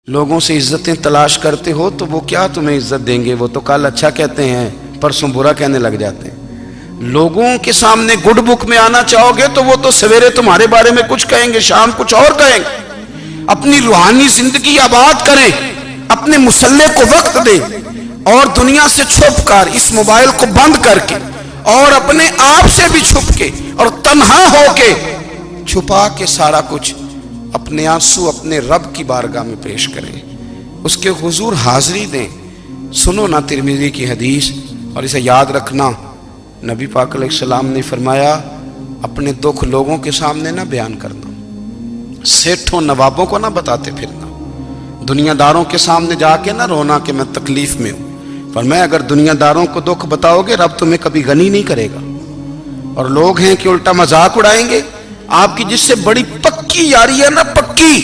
لوگوں سے عزتیں تلاش کرتے ہو تو وہ کیا تمہیں عزت دیں گے؟ وہ تو کل اچھا کہتے ہیں پرسوں برا کہنے لگ جاتے ہیں۔ لوگوں کے سامنے گڈ بک میں آنا چاہو گے تو وہ تو سویرے تمہارے بارے میں کچھ کہیں گے، شام کچھ اور کہیں گے۔ اپنی روحانی زندگی آباد کریں، اپنے مسلح کو وقت دیں، اور دنیا سے چھپ کر اس موبائل کو بند کر کے اور اپنے آپ سے بھی چھپ کے اور تنہا ہو کے چھپا کے سارا کچھ اپنے آنسو اپنے رب کی بارگاہ میں پیش کریں، اس کے حضور حاضری دیں۔ سنو نا ترمذی کی حدیث، اور اسے یاد رکھنا، نبی پاک علیہ السلام نے فرمایا اپنے دکھ لوگوں کے سامنے نہ بیان کرنا، سیٹھوں نوابوں کو نہ بتاتے پھرنا، دنیا داروں کے سامنے جا کے نہ رونا کہ میں تکلیف میں ہوں۔ فرمایا اگر دنیا داروں کو دکھ بتاؤ گے رب تمہیں کبھی غنی نہیں کرے گا۔ اور لوگ ہیں کہ الٹا مذاق اڑائیں گے آپ کی، جس سے بڑی پکی یاری ہے نا، پکی،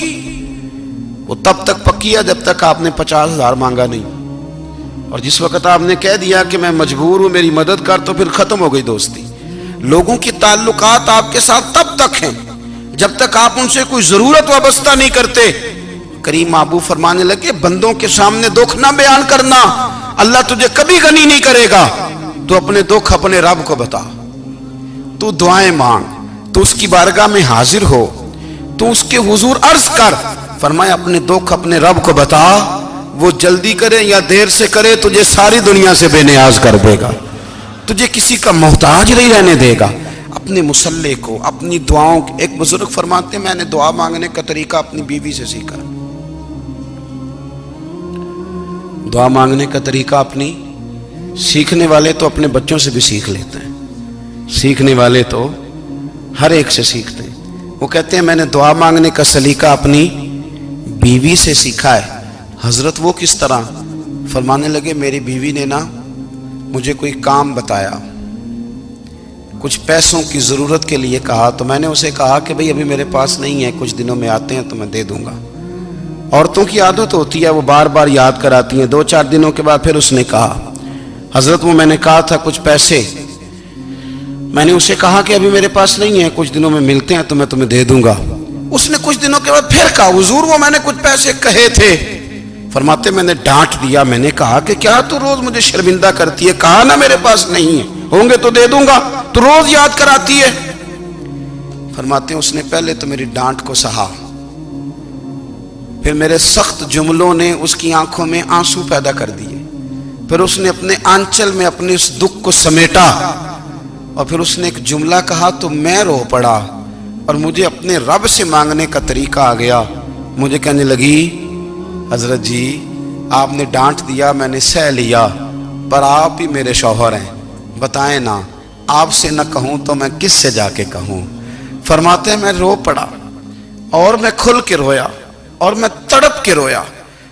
وہ تب تک پکی ہے جب تک آپ نے 50,000 مانگا نہیں، اور جس وقت آپ نے کہہ دیا کہ میں مجبور ہوں میری مدد کر، تو پھر ختم ہو گئی دوستی۔ لوگوں کی تعلقات آپ کے ساتھ تب تک ہیں جب تک آپ ان سے کوئی ضرورت وابستہ نہیں کرتے۔ کریم محبوب فرمانے لگے بندوں کے سامنے دکھ نہ بیان کرنا، اللہ تجھے کبھی غنی نہیں کرے گا۔ تو اپنے دکھ اپنے رب کو بتا، تو دعائیں مانگ، تو اس کی بارگاہ میں حاضر ہو، تو اس کے حضور عرض کر۔ فرمایا اپنے دکھ اپنے رب کو بتا، وہ جلدی کرے یا دیر سے کرے تجھے ساری دنیا سے بے نیاز کر دے گا، تجھے کسی کا محتاج نہیں رہنے دے گا۔ اپنے مسلح کو، اپنی دعاؤں، ایک بزرگ فرماتے ہیں میں نے دعا مانگنے کا طریقہ اپنی بیوی سے سیکھا، دعا مانگنے کا طریقہ اپنی، سیکھنے والے تو اپنے بچوں سے بھی سیکھ لیتے ہیں، سیکھنے والے تو ہر ایک سے سیکھتے ہیں۔ وہ کہتے ہیں میں نے دعا مانگنے کا سلیقہ اپنی بیوی سے سیکھا ہے۔ حضرت وہ کس طرح؟ فرمانے لگے میری بیوی نے نا مجھے کوئی کام بتایا، کچھ پیسوں کی ضرورت کے لیے کہا، تو میں نے اسے کہا کہ بھئی ابھی میرے پاس نہیں ہے، کچھ دنوں میں آتے ہیں تو میں دے دوں گا۔ عورتوں کی عادت ہوتی ہے وہ بار بار یاد کراتی ہیں، 2-4 دنوں کے بعد پھر اس نے کہا حضرت وہ میں نے کہا تھا کچھ پیسے، میں نے اسے کہا کہ ابھی میرے پاس نہیں ہے، کچھ دنوں میں ملتے ہیں تو میں تمہیں دے دوں گا۔ اس نے کچھ دنوں کے بعد پھر کہا حضور وہ میں نے کچھ پیسے کہے تھے۔ فرماتے میں نے ڈانٹ دیا، میں نے کہا کہ کیا تو روز مجھے شرمندہ کرتی ہے، کہا نا میرے پاس نہیں ہے، ہوں گے تو دے دوں گا، تو روز یاد کراتی ہے۔ فرماتے ہیں اس نے پہلے تو میری ڈانٹ کو سہا، پھر میرے سخت جملوں نے اس کی آنکھوں میں آنسو پیدا کر دیے، پھر اس نے اپنے آنچل میں اپنے اس دکھ کو سمیٹا، اور پھر اس نے ایک جملہ کہا تو میں رو پڑا، اور مجھے اپنے رب سے مانگنے کا طریقہ آ گیا۔ مجھے کہنے لگی حضرت جی آپ نے ڈانٹ دیا میں نے سہ لیا، پر آپ ہی میرے شوہر ہیں، بتائیں نا آپ سے نہ کہوں تو میں کس سے جا کے کہوں۔ فرماتے ہیں میں رو پڑا، اور میں کھل کے رویا، اور میں تڑپ کے رویا،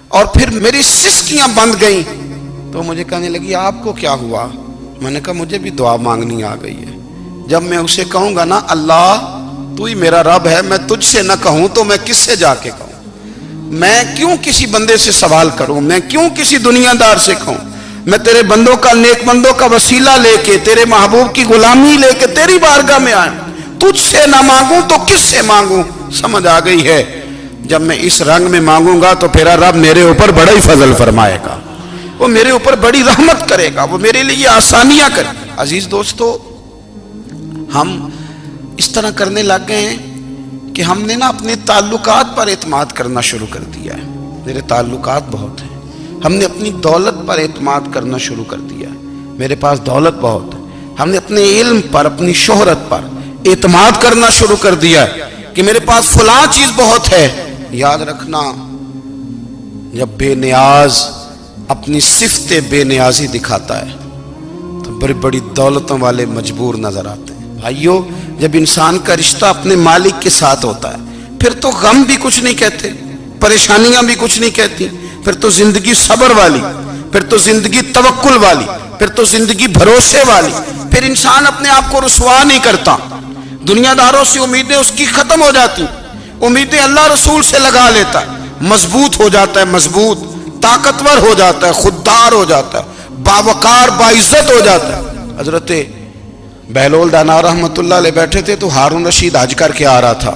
اور پھر میری سسکیاں بند گئیں۔ تو مجھے کہنے لگی آپ کو کیا ہوا؟ میں نے کہا مجھے بھی دعا مانگنی آ گئی ہے، جب میں اسے کہوں گا نا اللہ تو ہی میرا رب ہے، میں تجھ سے نہ کہوں تو میں کس سے جا کے کہوں؟ میں کیوں کسی بندے سے سوال کروں؟ میں کیوں کسی دنیا دار سے کہوں؟ میں تیرے بندوں کا، نیک بندوں کا وسیلہ لے کے، تیرے محبوب کی غلامی لے کے تیری بارگاہ میں آئیں، تجھ سے نہ مانگوں تو کس سے مانگوں؟ سمجھ آ گئی ہے؟ جب میں اس رنگ میں مانگوں گا تو پھر رب میرے اوپر بڑا ہی فضل فرمائے گا، وہ میرے اوپر بڑی رحمت کرے گا، وہ میرے لیے آسانیاں کرے گا۔ عزیز دوستو ہم اس طرح کرنے لگ گئے ہیں کہ ہم نے نا اپنے تعلقات پر اعتماد کرنا شروع کر دیا ہے۔ میرے تعلقات بہت ہیں، ہم نے اپنی دولت پر اعتماد کرنا شروع کر دیا ہے، میرے پاس دولت بہت ہے۔ ہم نے اپنے علم پر، اپنی شہرت پر اعتماد کرنا شروع کر دیا ہے کہ میرے پاس فلاں چیز بہت ہے۔ یاد رکھنا جب بے نیاز اپنی صفت بے نیازی دکھاتا ہے تو بڑی بڑی دولتوں والے مجبور نظر آتے ہیں۔ بھائیو جب انسان کا رشتہ اپنے مالک کے ساتھ ہوتا ہے پھر تو غم بھی کچھ نہیں کہتے، پریشانیاں بھی کچھ نہیں کہتی، پھر تو زندگی صبر والی، پھر تو زندگی توکل والی، پھر تو زندگی بھروسے والی، پھر انسان اپنے آپ کو رسوا نہیں کرتا۔ دنیا داروں سے امیدیں اس کی ختم ہو جاتی، امیدیں اللہ رسول سے لگا لیتا ہے، مضبوط ہو جاتا ہے، مضبوط، طاقتور ہو جاتا ہے، خوددار ہو جاتا ہے، باوقار باعزت ہو جاتا ہے۔ حضرت بہلول دانا رحمت اللہ علیہ بیٹھے تھے تو ہارون رشید حج کر کے آ رہا تھا،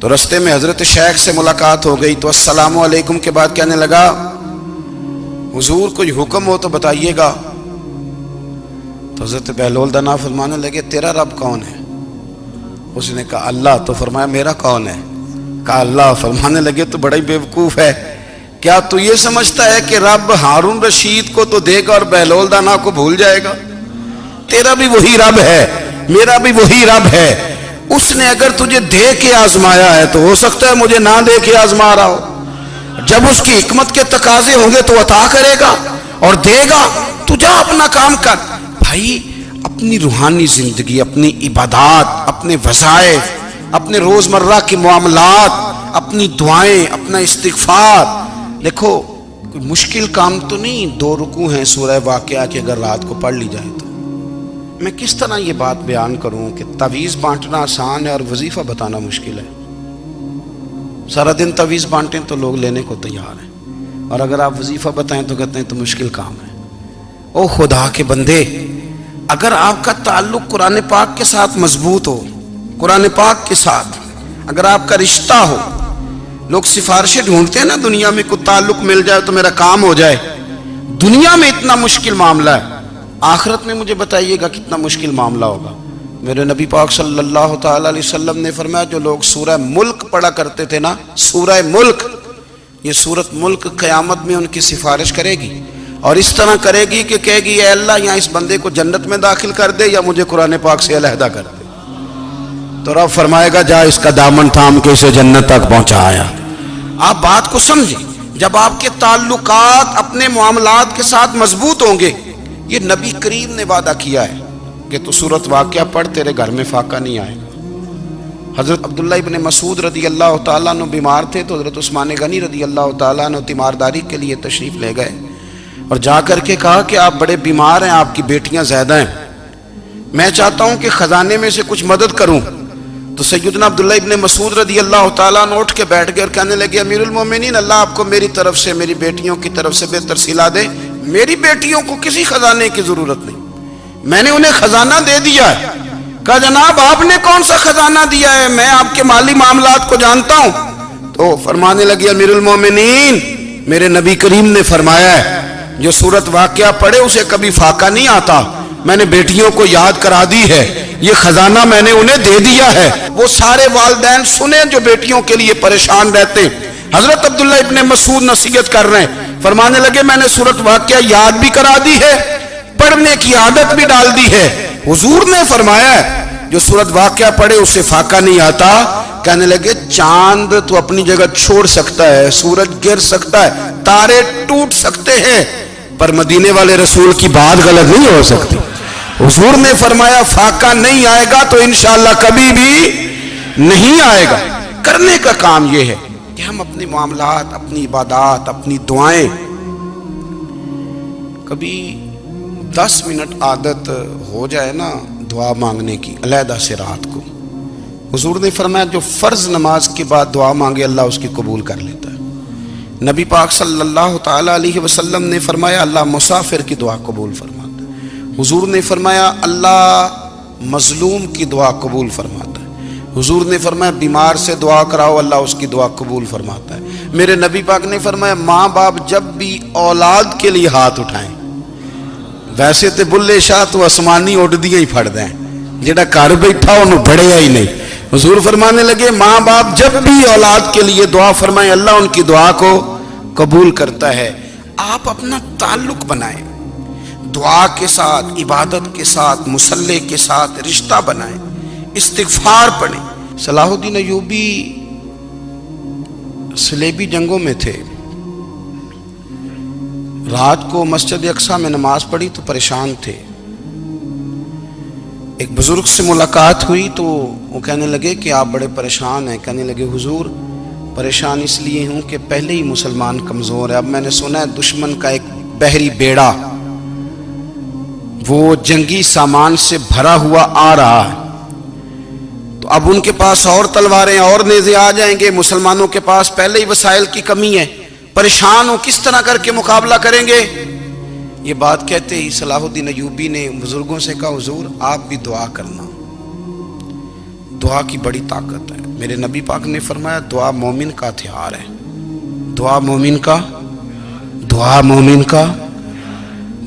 تو رستے میں حضرت شیخ سے ملاقات ہو گئی تو السلام علیکم کے بعد کہنے لگا حضور کوئی حکم ہو تو بتائیے گا. تو حضرت بہلول دنا فرمانے لگے تیرا رب کون ہے؟ اس نے کہا اللہ. تو فرمایا میرا کون ہے؟ کہا اللہ. فرمانے لگے تو بڑا ہی بیوقوف ہے، کیا تو یہ سمجھتا ہے کہ رب ہارون رشید کو تو دے گا اور بہلول دانا کو بھول جائے گا؟ تیرا بھی وہی رب ہے، میرا بھی وہی رب ہے. اس نے اگر تجھے دے کے آزمایا ہے تو ہو سکتا ہے مجھے نہ دے کے آزما رہا ہو. جب اس کی حکمت کے تقاضے ہوں گے تو عطا کرے گا اور دے گا. تو جا اپنا کام کر. بھائی اپنی روحانی زندگی، اپنی عبادات، اپنے وظائف، اپنے روزمرہ کے معاملات، اپنی دعائیں، اپنا استغفار. دیکھو کوئی مشکل کام تو نہیں 2 رکوع ہیں سورہ واقعہ کہ اگر رات کو پڑھ لی جائے تو. میں کس طرح یہ بات بیان کروں کہ تعویذ بانٹنا آسان ہے اور وظیفہ بتانا مشکل ہے. سارا دن تعویذ بانٹیں تو لوگ لینے کو تیار ہیں، اور اگر آپ وظیفہ بتائیں تو کہتے ہیں تو مشکل کام ہے. او خدا کے بندے، اگر آپ کا تعلق قرآن پاک کے ساتھ مضبوط ہو، قرآن پاک کے ساتھ اگر آپ کا رشتہ ہو، لوگ سفارشیں ڈھونڈتے ہیں نا دنیا میں، کوئی تعلق مل جائے تو میرا کام ہو جائے. دنیا میں اتنا مشکل معاملہ ہے، آخرت میں مجھے بتائیے گا کتنا مشکل معاملہ ہوگا. میرے نبی پاک صلی اللہ تعالی علیہ وسلم نے فرمایا جو لوگ سورہ ملک پڑھا کرتے تھے نا، سورہ ملک، یہ سورت ملک قیامت میں ان کی سفارش کرے گی، اور اس طرح کرے گی کہ کہے گی اے اللہ یہاں اس بندے کو جنت میں داخل کر دے یا مجھے قرآن پاک سے علیحدہ کر دے. تو رب فرمائے گا جا اس کا دامن تھام کے اسے جنت تک پہنچایا. آپ بات کو سمجھیں، جب آپ کے تعلقات اپنے معاملات کے ساتھ مضبوط ہوں گے، یہ نبی کریم نے وعدہ کیا ہے کہ تو سورت واقعہ پڑھ تیرے گھر میں فاقہ نہیں آئے گا. حضرت عبداللہ ابن مسعود رضی اللہ تعالیٰ عنہ بیمار تھے تو حضرت عثمان غنی رضی اللہ تعالیٰ عنہ تیمارداری کے لیے تشریف لے گئے اور جا کر کے کہا کہ آپ بڑے بیمار ہیں، آپ کی بیٹیاں زیادہ ہیں، میں چاہتا ہوں کہ خزانے میں سے کچھ مدد کروں. تو سیدنا عبداللہ ابن مسعود رضی اللہ تعالیٰ عنہ اٹھ کے بیٹھ گئے اور کہنے لگے امیر المومنین، اللہ آپ کو میری طرف سے، میری بیٹیوں کی طرف سے بہتر صلہ دے. میری بیٹیوں کو کسی خزانے کی ضرورت نہیں، میں نے انہیں خزانہ دے دیا ہے. کہا جناب آپ نے کون سا خزانہ دیا ہے، میں آپ کے مالی معاملات کو جانتا ہوں. تو فرمانے لگے امیر المومنین، میرے نبی کریم نے فرمایا ہے جو سورت واقعہ پڑھے اسے کبھی فاقہ نہیں آتا. میں نے بیٹیوں کو یاد کرا دی ہے، یہ خزانہ میں نے انہیں دے دیا ہے. وہ سارے والدین سنیں جو بیٹیوں کے لیے پریشان رہتے ہیں. حضرت عبداللہ ابن مسعود نصیحت کر رہے ہیں، فرمانے لگے میں نے سورت واقعہ یاد بھی کرا دی ہے، پڑھنے کی عادت بھی ڈال دی ہے. حضور نے فرمایا ہے جو سورت واقعہ پڑھے اسے فاقہ نہیں آتا. کہنے لگے چاند تو اپنی جگہ چھوڑ سکتا ہے، سورج گر سکتا ہے، تارے ٹوٹ سکتے ہیں، پر مدینے والے رسول کی بات غلط نہیں ہو سکتی. حضور نے فرمایا فاقہ نہیں آئے گا تو انشاءاللہ کبھی بھی نہیں آئے گا. کرنے کا کام یہ ہے کہ ہم اپنے معاملات، اپنی عبادات، اپنی دعائیں، کبھی 10 منٹ عادت ہو جائے نا دعا مانگنے کی علیحدہ سے رات کو. حضور نے فرمایا جو فرض نماز کے بعد دعا مانگے اللہ اس کی قبول کر لیتا ہے. نبی پاک صلی اللہ تعالی علیہ وسلم نے فرمایا اللہ مسافر کی دعا قبول فرماتا ہے. حضور نے فرمایا اللہ مظلوم کی دعا قبول فرماتا ہے. حضور نے فرمایا بیمار سے دعا کراؤ اللہ اس کی دعا قبول فرماتا ہے. میرے نبی پاک نے فرمایا ماں باپ جب بھی اولاد کے لیے ہاتھ اٹھائیں، ویسے تے بلے شاہ تو آسمانی اڈ دیا ہی پھڑ دیں، جڑا گھر بیٹھا انہوں بڑھیا ہی نہیں. حضور فرمانے لگے ماں باپ جب بھی اولاد کے لیے دعا فرمائیں اللہ ان کی دعا کو قبول کرتا ہے. آپ اپنا تعلق بنائیں دعا کے ساتھ، عبادت کے ساتھ، مصلی کے ساتھ رشتہ بنائیں، استغفار پڑھیں. صلاح الدین ایوبی صلیبی جنگوں میں تھے، رات کو مسجد اقصیٰ میں نماز پڑھی تو پریشان تھے. ایک بزرگ سے ملاقات ہوئی تو وہ کہنے لگے کہ آپ بڑے پریشان ہیں. کہنے لگے حضور پریشان اس لیے ہوں کہ پہلے ہی مسلمان کمزور ہے، اب میں نے سنا ہے دشمن کا ایک بحری بیڑا وہ جنگی سامان سے بھرا ہوا آ رہا ہے، تو اب ان کے پاس اور تلواریں اور نیزے آ جائیں گے، مسلمانوں کے پاس پہلے ہی وسائل کی کمی ہے، پریشان ہو کس طرح کر کے مقابلہ کریں گے. یہ بات کہتے ہی صلاح الدین ایوبی نے بزرگوں سے کہا حضور آپ بھی دعا کرنا، دعا کی بڑی طاقت ہے. میرے نبی پاک نے فرمایا دعا مومن کا ہتھیار ہے، دعا مومن کا، دعا مومن کا۔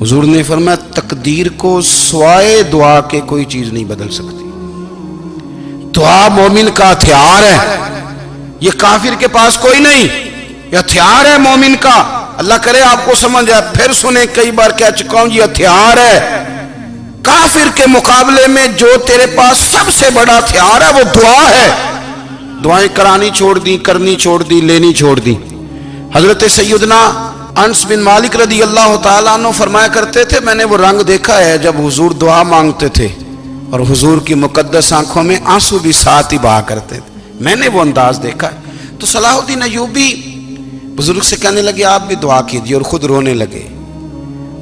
حضور نے فرمایا تقدیر کو سوائے دعا کے کوئی چیز نہیں بدل سکتی۔ دعا مومن کا ہتھیار ہے، یہ کافر کے پاس کوئی نہیں، یہ ہتھیار ہے مومن کا۔ اللہ کرے آپ کو سمجھ آئے، پھر سنیں، کئی بار کہہ چکا ہوں یہ ہتھیار ہے۔ کافر کے مقابلے میں جو تیرے پاس سب سے بڑا ہتھیار ہے وہ دعا ہے۔ دعائیں کرانی چھوڑ دی، کرنی چھوڑ دی، لینی چھوڑ دی۔ حضرت سیدنا انس بن مالک رضی اللہ تعالیٰ عنہ فرمایا کرتے تھے، میں نے وہ رنگ دیکھا ہے جب حضور دعا مانگتے تھے اور حضور کی مقدس آنکھوں میں آنسو بھی ساتھ ہی بہا کرتے تھے، میں نے وہ انداز دیکھا ہے۔ تو صلاح الدین ایوبی بزرگ سے کہنے لگے آپ بھی دعا کیجیے، اور خود رونے لگے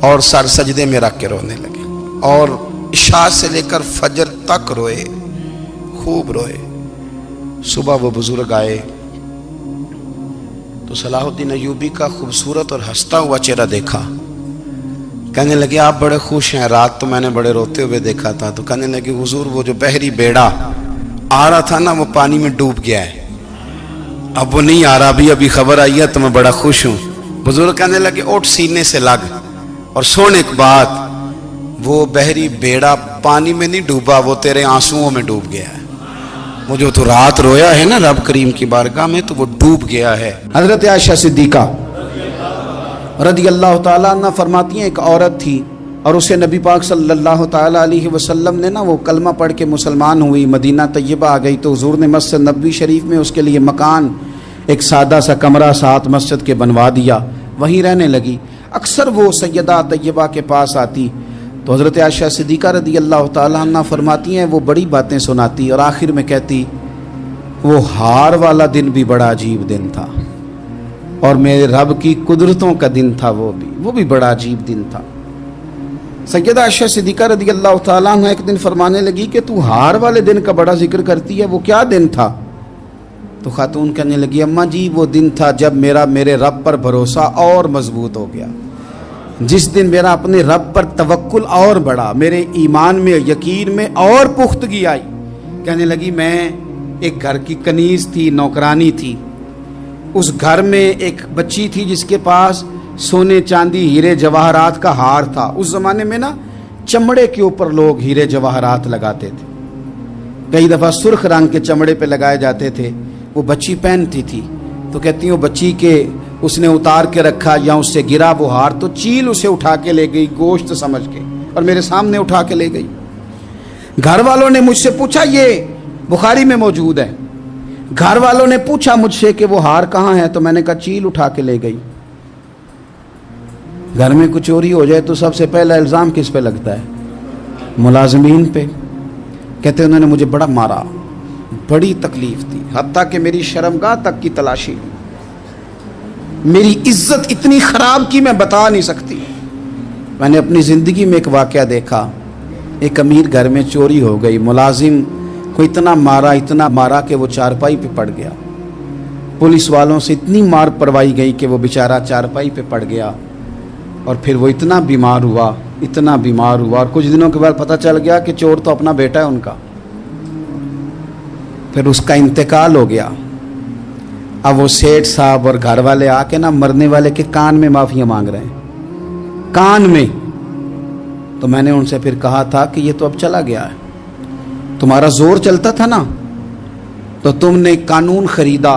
اور سر سجدے میں رکھ کے رونے لگے، اور عشاء سے لے کر فجر تک روئے، خوب روئے۔ صبح وہ بزرگ آئے تو صلاح الدین ایوبی کا خوبصورت اور ہنستا ہوا چہرہ دیکھا، کہنے لگے آپ بڑے خوش ہیں، رات تو میں نے بڑے روتے ہوئے دیکھا تھا۔ تو کہنے لگے حضور وہ جو بحری بیڑا آ رہا تھا نا وہ پانی میں ڈوب گیا ہے، اب وہ نہیں آ رہا، ابھی خبر آئی ہے تو میں بڑا خوش ہوں۔ بزرگ کہنے لگے اٹھ سینے سے لگ اور سن ایک بات، وہ بحری بیڑا پانی میں نہیں ڈوبا، وہ تیرے آنسوؤں میں ڈوب گیا ہے۔ وہ جو تو رات رویا ہے نا رب کریم کی بارگاہ میں تو وہ ڈوب گیا ہے۔ حضرت عائشہ صدیقہ رضی اللہ تعالیٰ عنہ فرماتی ہیں ایک عورت تھی اور اسے نبی پاک صلی اللہ تعالیٰ علیہ وسلم نے نا وہ کلمہ پڑھ کے مسلمان ہوئی، مدینہ طیبہ آ گئی تو حضور نے مسجد نبوی شریف میں اس کے لیے مکان، ایک سادہ سا کمرہ ساتھ مسجد کے بنوا دیا، وہیں رہنے لگی۔ اکثر وہ سیدہ طیبہ کے پاس آتی تو حضرت عائشہ صدیقہ رضی اللہ تعالیٰ عنہ فرماتی ہیں وہ بڑی باتیں سناتی اور آخر میں کہتی وہ ہار والا دن بھی بڑا عجیب دن تھا اور میرے رب کی قدرتوں کا دن تھا، وہ بھی بڑا عجیب دن تھا۔ سیدہ عائشہ صدیقہ رضی اللہ تعالیٰ عنہ ایک دن فرمانے لگی کہ تو ہار والے دن کا بڑا ذکر کرتی ہے، وہ کیا دن تھا؟ تو خاتون کہنے لگی اماں جی وہ دن تھا جب میرے رب پر بھروسہ اور مضبوط ہو گیا، جس دن میرا اپنے رب پر توکل اور بڑھا، میرے ایمان میں یقین میں اور پختگی آئی۔ کہنے لگی میں ایک گھر کی کنیز تھی، نوکرانی تھی، اس گھر میں ایک بچی تھی جس کے پاس سونے چاندی ہیرے جواہرات کا ہار تھا۔ اس زمانے میں نا چمڑے کے اوپر لوگ ہیرے جواہرات لگاتے تھے، کئی دفعہ سرخ رنگ کے چمڑے پہ لگائے جاتے تھے، وہ بچی پہنتی تھی۔ تو کہتی ہیں وہ بچی کے اس نے اتار کے رکھا یا اس سے گرا وہ ہار تو چیل اسے اٹھا کے لے گئی گوشت سمجھ کے اور میرے سامنے اٹھا کے لے گئی۔ گھر والوں نے مجھ سے پوچھا، یہ بخاری میں موجود ہے، گھر والوں نے پوچھا مجھ سے کہ وہ ہار کہاں ہے تو میں نے کہا چیل اٹھا کے لے گئی۔ گھر میں کچھ چوری ہو جائے تو سب سے پہلا الزام کس پہ لگتا ہے؟ ملازمین پہ۔ کہتے انہوں نے مجھے بڑا مارا، بڑی تکلیف تھی، حتیٰ کہ میری شرمگاہ تک کی تلاشی، میری عزت اتنی خراب کی میں بتا نہیں سکتی۔ میں نے اپنی زندگی میں ایک واقعہ دیکھا، ایک امیر گھر میں چوری ہو گئی، ملازم کو اتنا مارا کہ وہ چارپائی پہ پڑ گیا، پولیس والوں سے اتنی مار پڑوائی گئی کہ وہ بیچارہ چارپائی پہ پڑ گیا، اور پھر وہ اتنا بیمار ہوا اور کچھ دنوں کے بعد پتہ چل گیا کہ چور تو اپنا بیٹا ہے ان کا، پھر اس کا انتقال ہو گیا۔ اب وہ سیٹھ صاحب اور گھر والے آ کے نا مرنے والے کے کان میں معافیاں مانگ رہے ہیں، کان میں۔ تو میں نے ان سے پھر کہا تھا کہ یہ تو اب چلا گیا ہے، تمہارا زور چلتا تھا نا تو تم نے قانون خریدا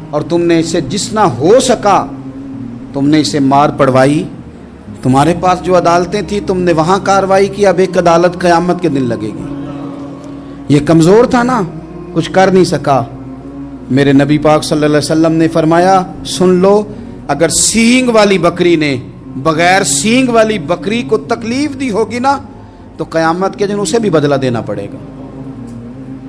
اور تم نے اسے جتنا ہو سکا تم نے اسے مار پڑوائی، تمہارے پاس جو عدالتیں تھیں تم نے وہاں کارروائی کی، اب ایک عدالت قیامت کے دن لگے گی۔ یہ کمزور تھا نا، کچھ کر نہیں سکا۔ میرے نبی پاک صلی اللہ علیہ وسلم نے فرمایا سن لو، اگر سینگ والی بکری نے بغیر سینگ والی بکری کو تکلیف دی ہوگی نا تو قیامت کے دن اسے بھی بدلہ دینا پڑے گا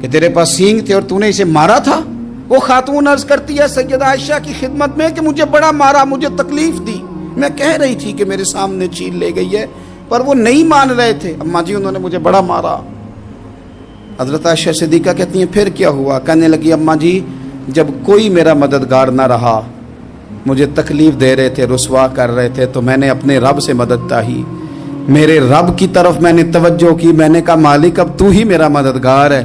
کہ تیرے پاس سینگ تھے اور تو نے اسے مارا تھا۔ وہ خاتون عرض کرتی ہے سیدہ عائشہ کی خدمت میں کہ مجھے بڑا مارا، مجھے تکلیف دی، میں کہہ رہی تھی کہ میرے سامنے چیل لے گئی ہے پر وہ نہیں مان رہے تھے، اماں جی انہوں نے مجھے بڑا مارا۔ حضرت عائشہ صدیقہ کہتی ہیں پھر کیا ہوا؟ کہنے لگی اماں جی جب کوئی میرا مددگار نہ رہا، مجھے تکلیف دے رہے تھے، رسوا کر رہے تھے، تو میں نے اپنے رب سے مدد چاہی، میرے رب کی طرف میں نے توجہ کی، میں نے کہا مالک اب تو ہی میرا مددگار ہے،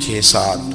6-7,